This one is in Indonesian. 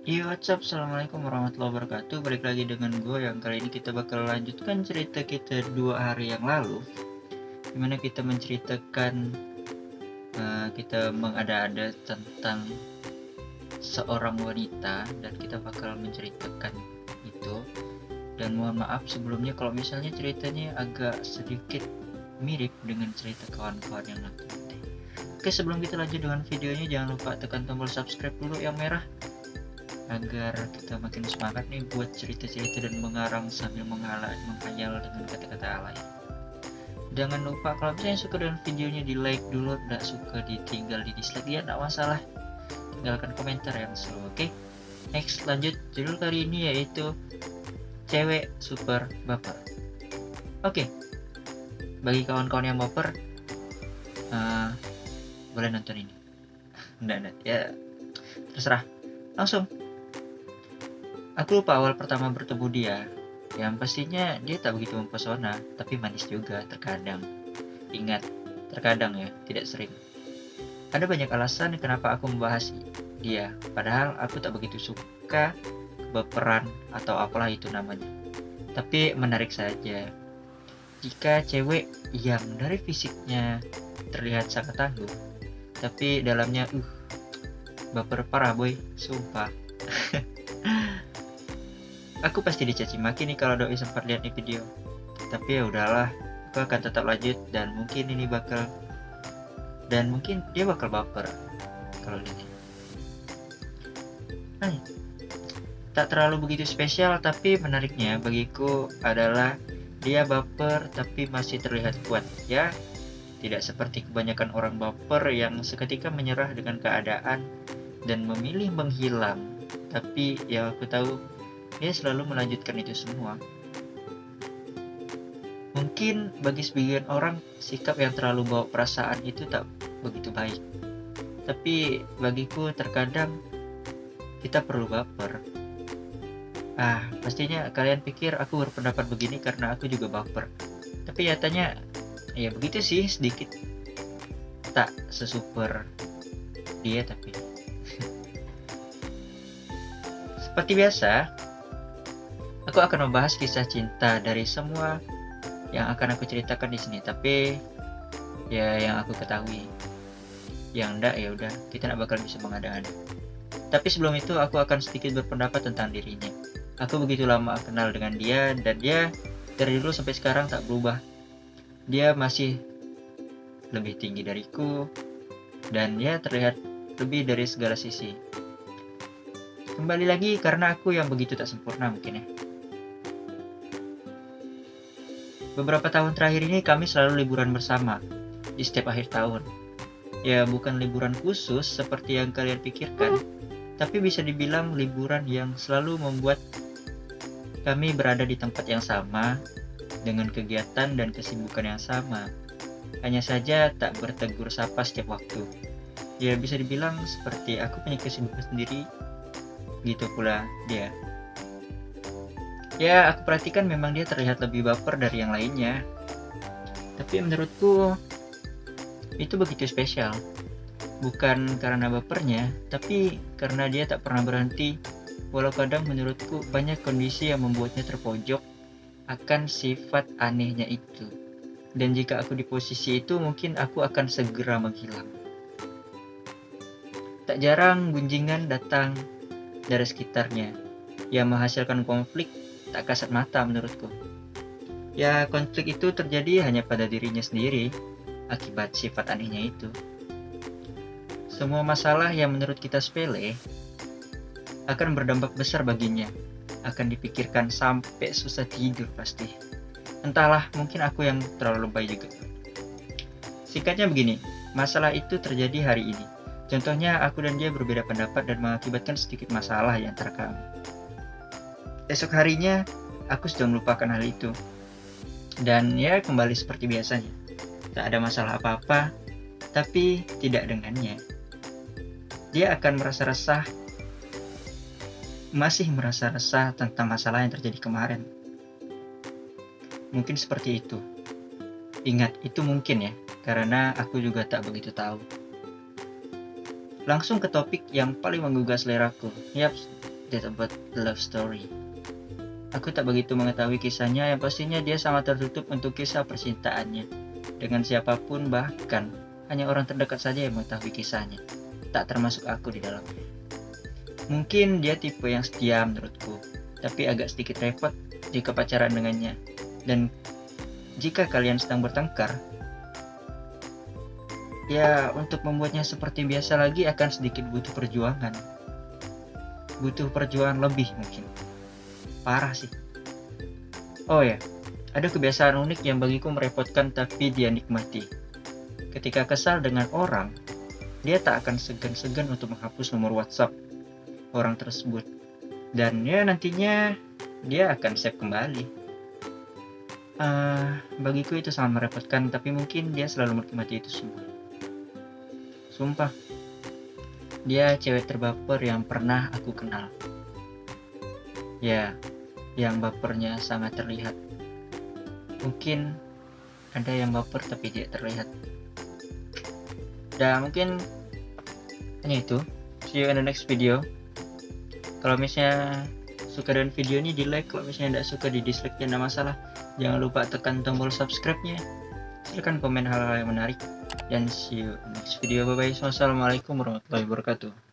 Yo, what's up? Assalamualaikum warahmatullahi wabarakatuh. Balik lagi dengan gue yang kali ini kita bakal lanjutkan cerita kita 2 hari yang lalu, dimana kita menceritakan kita mengada-ada tentang seorang wanita, dan kita bakal menceritakan itu. Dan mohon maaf sebelumnya kalau misalnya ceritanya agak sedikit mirip dengan cerita kawan-kawan yang nanti. Oke, sebelum kita lanjut dengan videonya, jangan lupa tekan tombol subscribe dulu yang merah agar kita makin semangat nih buat cerita-cerita dan mengarang sambil menghayal dengan kata-kata alay. Jangan lupa kalau misalnya suka dengan videonya di like dulu, tidak suka ditinggal di dislike ya, tidak masalah, tinggalkan komentar yang seru. Oke, next lanjut. Judul kali ini yaitu cewek super baper. Oke, bagi kawan-kawan yang baper boleh nonton ini. Nggak, ya terserah, langsung. Aku lupa awal pertama bertemu dia. Yang pastinya dia tak begitu mempesona, tapi manis juga terkadang. Ingat, terkadang ya, tidak sering. Ada banyak alasan kenapa aku membahas dia, padahal aku tak begitu suka kebaperan atau apalah itu namanya. Tapi menarik saja. Jika cewek yang dari fisiknya terlihat sangat tangguh, tapi dalamnya baper parah boy, sumpah. Aku pasti dicaci maki nih kalau doi sempat lihat nih video. Tapi ya udahlah, aku akan tetap lanjut dan mungkin dia bakal baper kalau ini. Tak terlalu begitu spesial, tapi menariknya bagiku adalah dia baper tapi masih terlihat kuat. Ya, tidak seperti kebanyakan orang baper yang seketika menyerah dengan keadaan dan memilih menghilang. Tapi ya aku tahu dia selalu melanjutkan itu semua. Mungkin bagi sebagian orang sikap yang terlalu bawa perasaan itu tak begitu baik. Tapi bagiku terkadang kita perlu baper. Pastinya kalian pikir aku berpendapat begini karena aku juga baper. Tapi nyatanya ya begitu sih, sedikit. Tak sesuper dia tapi. Seperti biasa, aku akan membahas kisah cinta dari semua yang akan aku ceritakan di sini. Tapi ya yang aku ketahui. Yang enggak ya udah, kita enggak bakal bisa mengada-ada. Tapi sebelum itu aku akan sedikit berpendapat tentang dirinya. Aku begitu lama kenal dengan dia, dan dia dari dulu sampai sekarang tak berubah. Dia masih lebih tinggi dariku, dan dia terlihat lebih dari segala sisi. Kembali lagi karena aku yang begitu tak sempurna mungkin ya. Beberapa tahun terakhir ini kami selalu liburan bersama di setiap akhir tahun. Ya bukan liburan khusus seperti yang kalian pikirkan, tapi bisa dibilang liburan yang selalu membuat kami berada di tempat yang sama, dengan kegiatan dan kesibukan yang sama. Hanya saja tak bertegur sapa setiap waktu. Ya bisa dibilang seperti aku punya kesibukan sendiri, gitu pula dia. Ya aku perhatikan memang dia terlihat lebih baper dari yang lainnya. Tapi menurutku itu begitu spesial. Bukan karena bapernya, tapi karena dia tak pernah berhenti. Walau kadang menurutku banyak kondisi yang membuatnya terpojok akan sifat anehnya itu. Dan jika aku di posisi itu, mungkin aku akan segera menghilang. Tak jarang gunjingan datang dari sekitarnya yang menghasilkan konflik tak kasat mata menurutku. Ya konflik itu terjadi hanya pada dirinya sendiri akibat sifat anehnya itu. Semua masalah yang menurut kita sepele akan berdampak besar baginya, akan dipikirkan sampai susah tidur pasti. Entahlah, mungkin aku yang terlalu lebay juga. Singkatnya begini, masalah itu terjadi hari ini. Contohnya aku dan dia berbeda pendapat dan mengakibatkan sedikit masalah di antara kami. Esok harinya, aku sudah melupakan hal itu. Dan ya kembali seperti biasanya. Tak ada masalah apa-apa, tapi tidak dengannya. Dia akan masih merasa resah tentang masalah yang terjadi kemarin. Mungkin seperti itu. Ingat, itu mungkin ya, karena aku juga tak begitu tahu. Langsung ke topik yang paling menggugah seleraku. Yap, That About Love Story. Aku tak begitu mengetahui kisahnya, yang pastinya dia sangat tertutup untuk kisah percintaannya dengan siapapun, bahkan hanya orang terdekat saja yang mengetahui kisahnya, tak termasuk aku di dalamnya. Mungkin dia tipe yang setia menurutku, tapi agak sedikit repot jika pacaran dengannya. Dan jika kalian sedang bertengkar, ya untuk membuatnya seperti biasa lagi akan sedikit butuh perjuangan. Butuh perjuangan lebih mungkin. Parah sih. Oh ya, ada kebiasaan unik yang bagiku merepotkan tapi dia nikmati. Ketika kesal dengan orang, dia tak akan segan-segan untuk menghapus nomor WhatsApp orang tersebut. Dan ya nantinya dia akan save kembali. Bagiku itu sangat merepotkan, tapi mungkin dia selalu menikmati itu semua. Sumpah, dia cewek terbaper yang pernah aku kenal. Ya, yang bapernya sangat terlihat. Mungkin ada yang baper tapi tidak terlihat. Dan mungkin hanya itu. See you in the next video. Kalau misalnya suka dengan video ini, di like. Kalau misalnya tidak suka, di dislike, tidak masalah. Jangan lupa tekan tombol subscribe-nya. Silahkan komen hal-hal yang menarik. Dan see you in the next video. Bye bye. Wassalamualaikum warahmatullahi wabarakatuh.